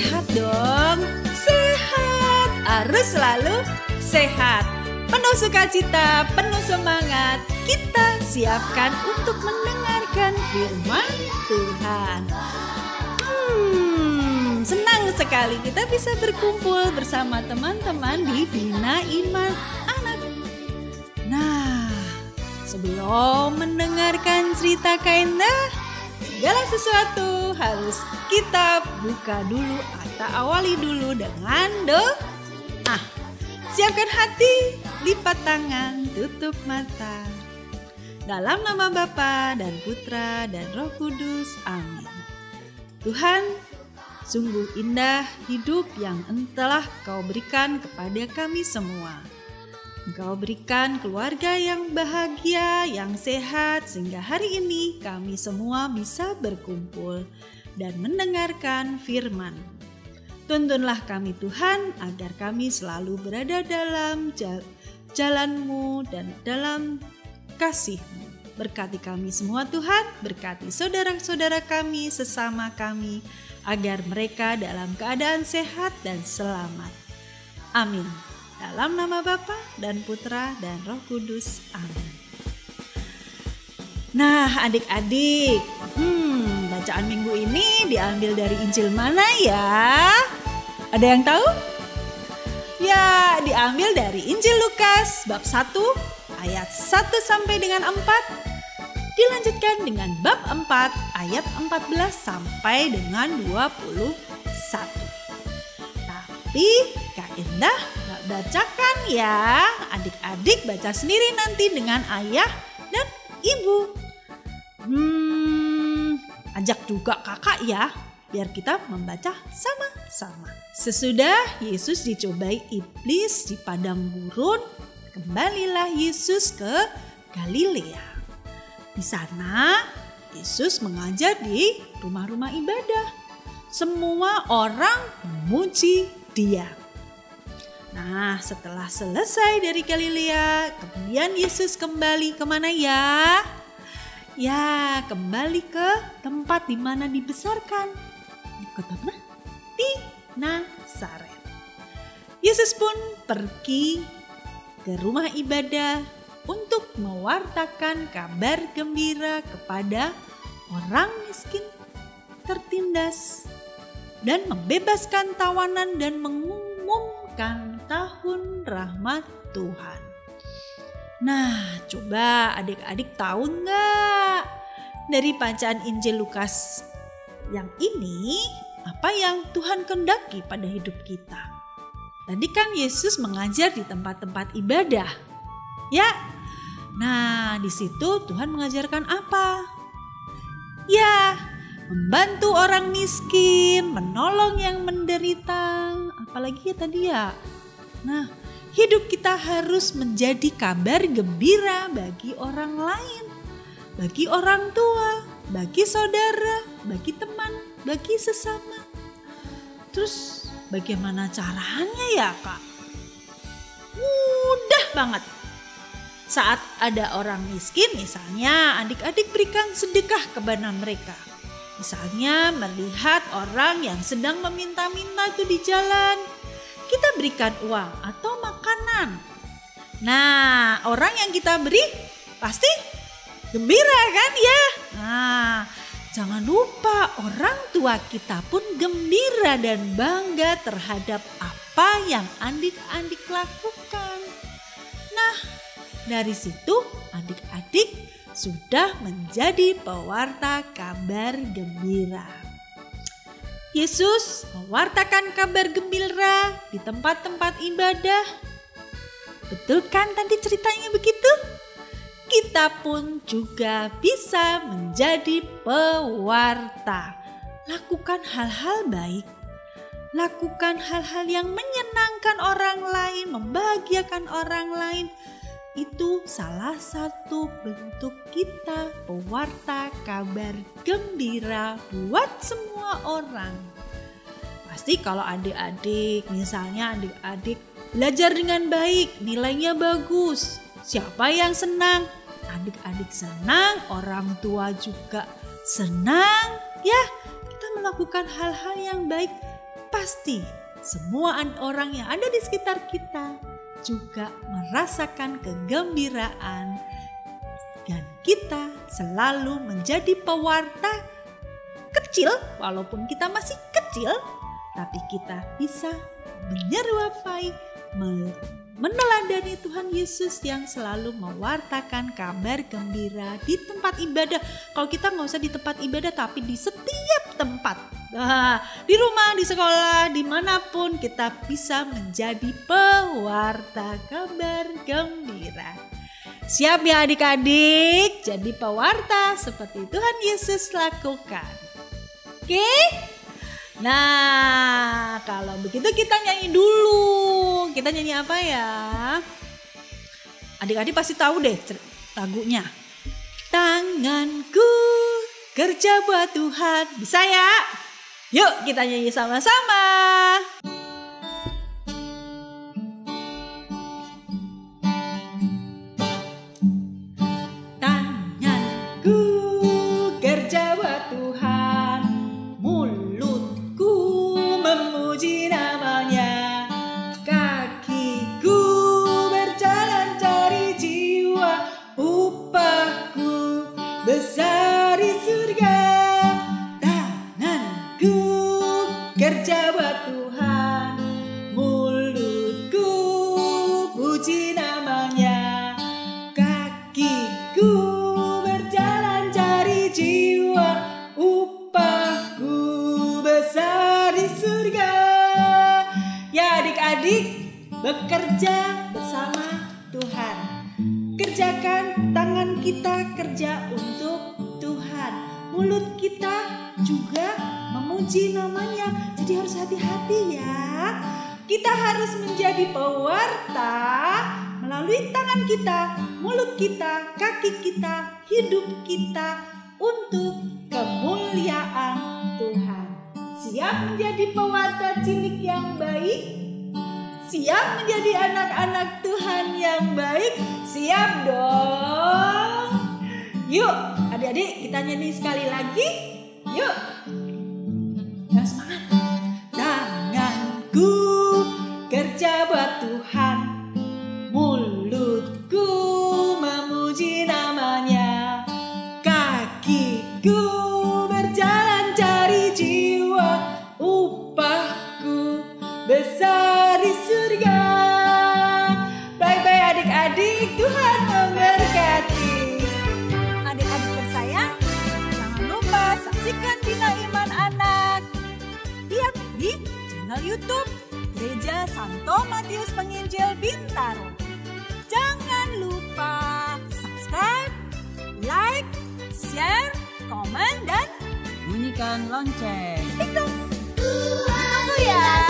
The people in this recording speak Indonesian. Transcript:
sehat dong. Sehat, harus selalu sehat. Penuh sukacita, penuh semangat, kita siapkan untuk mendengarkan firman Tuhan. Senang sekali kita bisa berkumpul bersama teman-teman di Bina Iman Anak. Nah, sebelum mendengarkan cerita Kaindah, segala sesuatu harus kita buka dulu atau awali dulu dengan doa. Siapkan hati, lipat tangan, tutup mata. Dalam nama Bapa dan Putra dan Roh Kudus, amin. Tuhan, sungguh indah hidup yang telah Kau berikan kepada kami semua. Engkau berikan keluarga yang bahagia, yang sehat, sehingga hari ini kami semua bisa berkumpul dan mendengarkan firman. Tuntunlah kami Tuhan, agar kami selalu berada dalam jalan-Mu dan dalam kasih-Mu. Berkati kami semua Tuhan, berkati saudara-saudara kami, sesama kami, agar mereka dalam keadaan sehat dan selamat. Amin. Dalam nama Bapa dan Putra dan Roh Kudus. Amin. Nah, adik-adik, bacaan minggu ini diambil dari Injil mana ya? Ada yang tahu? Ya, diambil dari Injil Lukas bab 1 ayat 1 sampai dengan 4. Dilanjutkan dengan bab 4 ayat 14 sampai dengan 21. Tapi Kak Indah gak bacakan ya. Adik-adik baca sendiri nanti dengan ayah dan ibu. Ajak juga kakak ya, biar kita membaca sama-sama. Sesudah Yesus dicobai iblis di padang gurun, kembalilah Yesus ke Galilea. Di sana Yesus mengajar di rumah-rumah ibadah. Semua orang memuji Dia. Nah, setelah selesai dari Galilea, kemudian Yesus kembali kemana ya? Ya, kembali ke tempat di mana dibesarkan. Di kota mana? Di Nazaret. Yesus pun pergi ke rumah ibadah untuk mewartakan kabar gembira kepada orang miskin, tertindas, dan membebaskan tawanan dan mengumumkan tahun rahmat Tuhan. Nah, coba adik-adik tahu nggak dari bacaan Injil Lukas yang ini apa yang Tuhan kehendaki pada hidup kita? Tadi kan Yesus mengajar di tempat-tempat ibadah, ya. Nah, di situ Tuhan mengajarkan apa? Ya, membantu orang miskin, menolong yang menderita, apalagi ya tadi ya. Nah, hidup kita harus menjadi kabar gembira bagi orang lain, bagi orang tua, bagi saudara, bagi teman, bagi sesama. Terus bagaimana caranya ya Kak? Mudah banget. Saat ada orang miskin misalnya, adik-adik berikan sedekah kepada mereka. Misalnya melihat orang yang sedang meminta-minta itu di jalan, kita berikan uang atau makanan. Nah, orang yang kita beri pasti gembira kan ya? Nah, jangan lupa orang tua kita pun gembira dan bangga terhadap apa yang adik-adik lakukan. Nah, dari situ adik-adik sudah menjadi pewarta kabar gembira. Yesus mewartakan kabar gembira di tempat-tempat ibadah. Betul kan tadi ceritanya begitu? Kita pun juga bisa menjadi pewarta. Lakukan hal-hal baik. Lakukan hal-hal yang menyenangkan orang lain, membahagiakan orang lain. Itu salah satu bentuk kita pewarta kabar gembira buat semua orang. Pasti kalau adik-adik, misalnya adik-adik belajar dengan baik, nilainya bagus. Siapa yang senang? Adik-adik senang, orang tua juga senang. Ya, kita melakukan hal-hal yang baik. pasti semua orang yang ada di sekitar kita juga merasakan kegembiraan dan kita selalu menjadi pewarta kecil, walaupun kita masih kecil, tapi kita bisa menyerupai, meneladani Tuhan Yesus yang selalu mewartakan kabar gembira di tempat ibadah. Kalau kita nggak usah di tempat ibadah, tapi di setiap tempat, di rumah, di sekolah, dimanapun kita bisa menjadi pewarta kabar gembira. Siap ya adik-adik, jadi pewarta seperti Tuhan Yesus lakukan. Oke? Nah, kalau begitu kita nyanyi dulu. Kita nyanyi apa ya? Adik-adik pasti tahu deh lagunya. Tanganku kerja buat Tuhan. Bisa ya? Yuk kita nyanyi sama-sama. Tanganku kerja buat Tuhan, mulutku memuji namanya, kakiku berjalan cari jiwa, upahku besar di surga. Tanganku kerja buat Tuhan, mulutku puji namanya, kakiku berjalan cari jiwa, upahku besar di surga. Ya adik-adik, bekerja bersama Tuhan. Kerjakan tangan kita kerja untuk Tuhan. Mulut kita juga memuji namanya. Jadi harus hati-hati ya. Kita harus menjadi pewarta melalui tangan kita, mulut kita, kaki kita, hidup kita untuk kemuliaan Tuhan. Siap menjadi pewarta cilik yang baik? Siap menjadi anak-anak Tuhan yang baik? Siap dong. Yuk adik-adik kita nyanyi sekali lagi. Yuk. Yang semangat. Tanganku kerja buat Tuhan, mulutku memuji namanya, kakiku berjalan cari jiwa, upahku besar di surga. Bye-bye adik-adik, Tuhan memberkati. Adik-adik tersayang, jangan lupa saksikan Bina Iman Anak lihat di channel YouTube Gereja Santo Matius Penginjil Bintaro. Jangan lupa subscribe, like, share, komen, dan bunyikan lonceng. Ditunggu ya.